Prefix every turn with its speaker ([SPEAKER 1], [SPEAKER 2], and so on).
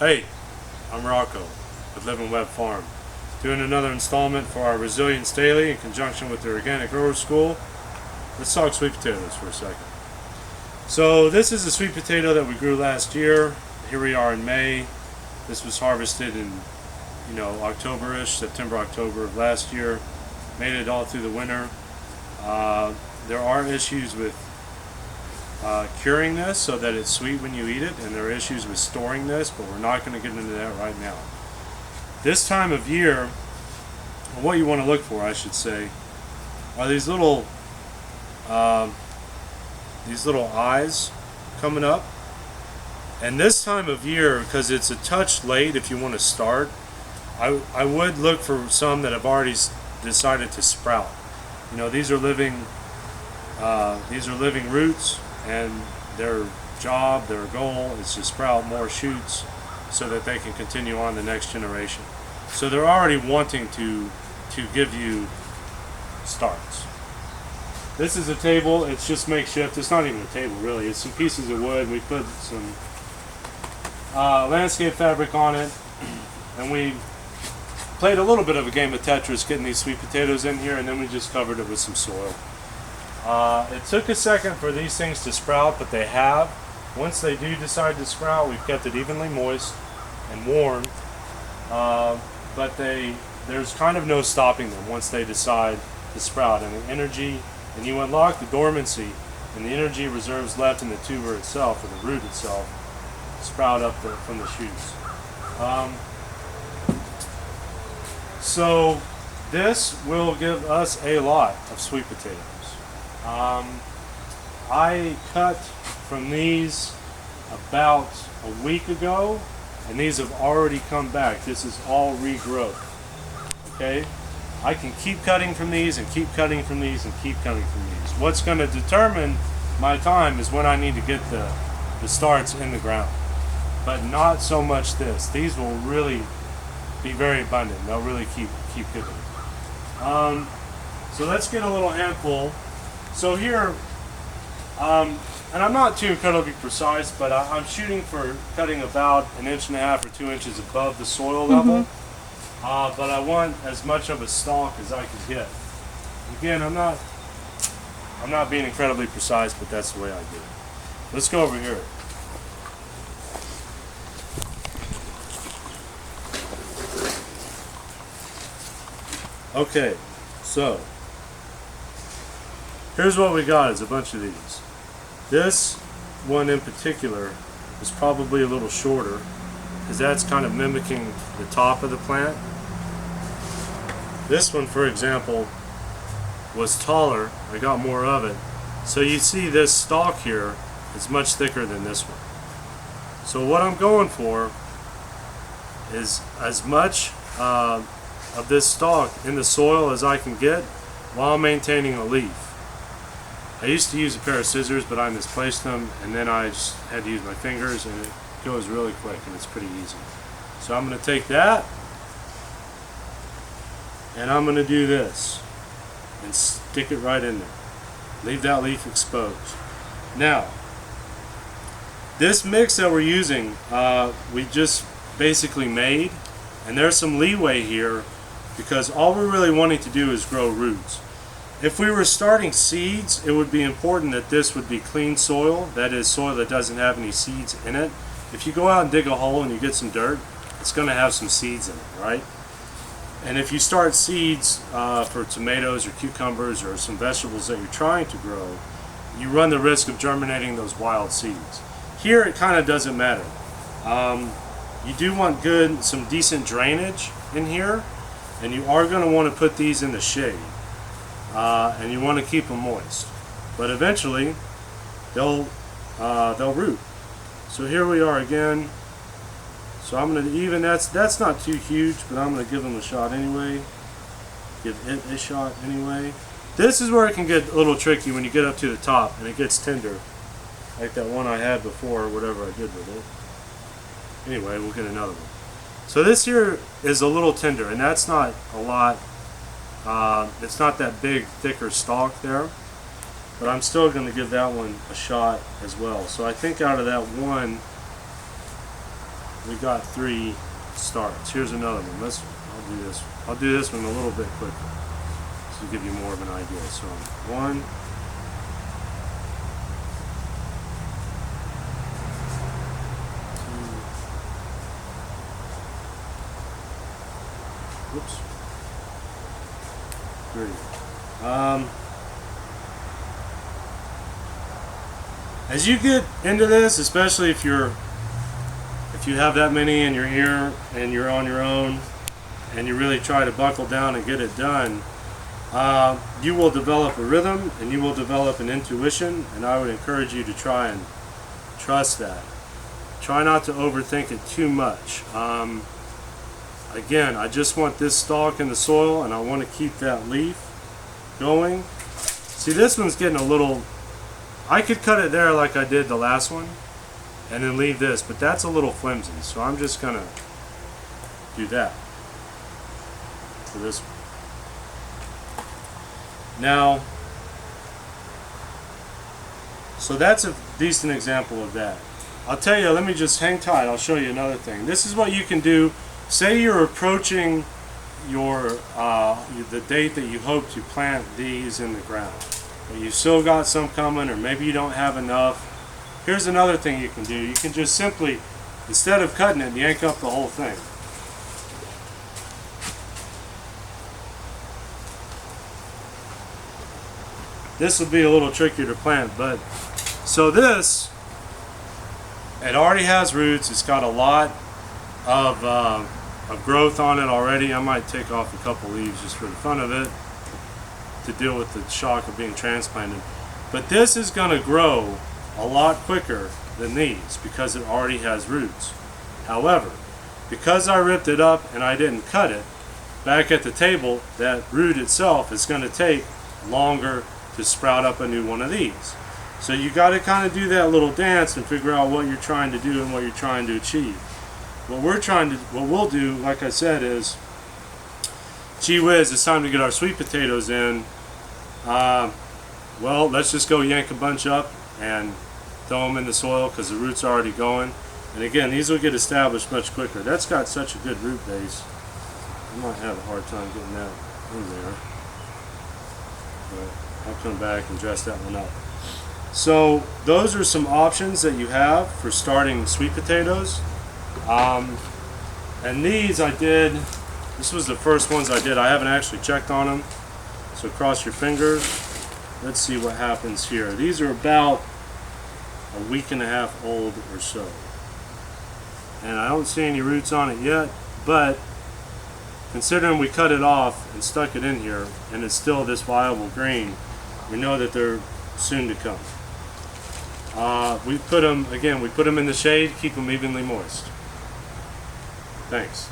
[SPEAKER 1] Hey, I'm Rocco with Living Web Farm, doing another installment for our Resilience Daily in conjunction with the Organic Grower School. Let's talk sweet potatoes for a second. So this is a sweet potato that we grew last year. Here we are in May. This was harvested in, October-ish, September, October of last year. Made it all through the winter. There are issues with curing this so that it's sweet when you eat it, and there are issues with storing this, but we're not going to get into that right now. This time of year, what you want to look for, I should say, are these little eyes coming up. And this time of year, because it's a touch late if you want to start, I would look for some that have already decided to sprout. These are living roots, and their job, their goal is to sprout more shoots so that they can continue on the next generation. So they're already wanting to give you starts. This is a table. It's just makeshift. It's not even a table really. It's some pieces of wood. We put some landscape fabric on it, and we played a little bit of a game of Tetris getting these sweet potatoes in here, and then we just covered it with some soil. It took a second for these things to sprout, but they have. Once they do decide to sprout, we've kept it evenly moist and warm, but there's kind of no stopping them once they decide to sprout. And the energy, and you unlock the dormancy, and the energy reserves left in the tuber itself, or the root itself, sprout up from the shoots. So this will give us a lot of sweet potatoes. I cut from these about a week ago, and these have already come back. This is all regrowth. Okay? I can keep cutting from these and keep cutting from these and keep cutting from these. What's going to determine my time is when I need to get the starts in the ground. But not so much this. These will really be very abundant. They'll really keep giving. So let's get a little handful. So here, and I'm not too incredibly precise, but I'm shooting for cutting about 1.5 inches or 2 inches above the soil level. But I want as much of a stalk as I can get. Again, I'm not being incredibly precise, but that's the way I do it. Let's go over here. Okay, so here's what we got, is a bunch of these. This one in particular is probably a little shorter, because that's kind of mimicking the top of the plant. This one, for example, was taller. I got more of it. So you see this stalk here is much thicker than this one. So what I'm going for is as much of this stalk in the soil as I can get while maintaining a leaf. I used to use a pair of scissors, but I misplaced them, and then I just had to use my fingers, and it goes really quick, and it's pretty easy. So I'm going to take that, and I'm going to do this and stick it right in there. Leave that leaf exposed. Now, this mix that we're using, we just basically made, and there's some leeway here because all we're really wanting to do is grow roots. If we were starting seeds, it would be important that this would be clean soil, that is soil that doesn't have any seeds in it. If you go out and dig a hole and you get some dirt, it's going to have some seeds in it, right? And if you start seeds for tomatoes or cucumbers or some vegetables that you're trying to grow, you run the risk of germinating those wild seeds. Here it kind of doesn't matter. You do want some decent drainage in here, and you are going to want to put these in the shade. And you want to keep them moist, but eventually they'll root. So here we are again. So I'm going to even, that's not too huge, but I'm going to give them a shot anyway. Give it a shot anyway. This is where it can get a little tricky when you get up to the top and it gets tender, like that one I had before, or whatever I did with it. Anyway, we'll get another one. So this here is a little tender, and that's not a lot. It's not that big, thicker stalk there, but I'm still going to give that one a shot as well. So I think out of that one, we got 3 starts. Here's another one. I'll do this one a little bit quicker to give you more of an idea. So 1, 2, 3. As you get into this, especially if you have that many and you're here and you're on your own and you really try to buckle down and get it done, you will develop a rhythm and you will develop an intuition, and I would encourage you to try and trust that. Try not to overthink it too much. Again, I just want this stalk in the soil and I want to keep that leaf going. See, this one's getting a little, I could cut it there like I did the last one and then leave this, but that's a little flimsy, so I'm just gonna do that for this one. Now, so that's a decent example of that. I'll tell you, let me just hang tight, I'll show you another thing. This is what you can do. Say you're approaching your the date that you hope to plant these in the ground, but you still got some coming, or maybe you don't have enough. Here's another thing you can do. You can just simply, instead of cutting it, yank up the whole thing. This will be a little trickier to plant, but so this, it already has roots. It's got a lot of growth on it already. I might take off a couple leaves just for the fun of it to deal with the shock of being transplanted. But this is going to grow a lot quicker than these because it already has roots. However, because I ripped it up and I didn't cut it, back at the table, that root itself is going to take longer to sprout up a new one of these. So you got to kind of do that little dance and figure out what you're trying to do and what you're trying to achieve. What we'll do, like I said, is, gee whiz, it's time to get our sweet potatoes in. Well, let's just go yank a bunch up and throw them in the soil because the roots are already going. And again, these will get established much quicker. That's got such a good root base. I might have a hard time getting that in there. But I'll come back and dress that one up. So those are some options that you have for starting sweet potatoes. And these I did, this was the first ones I did. I haven't actually checked on them. So cross your fingers. Let's see what happens here. These are about a week and a half old or so. And I don't see any roots on it yet, but considering we cut it off and stuck it in here and it's still this viable green, we know that they're soon to come. We put them in the shade, keep them evenly moist. Thanks.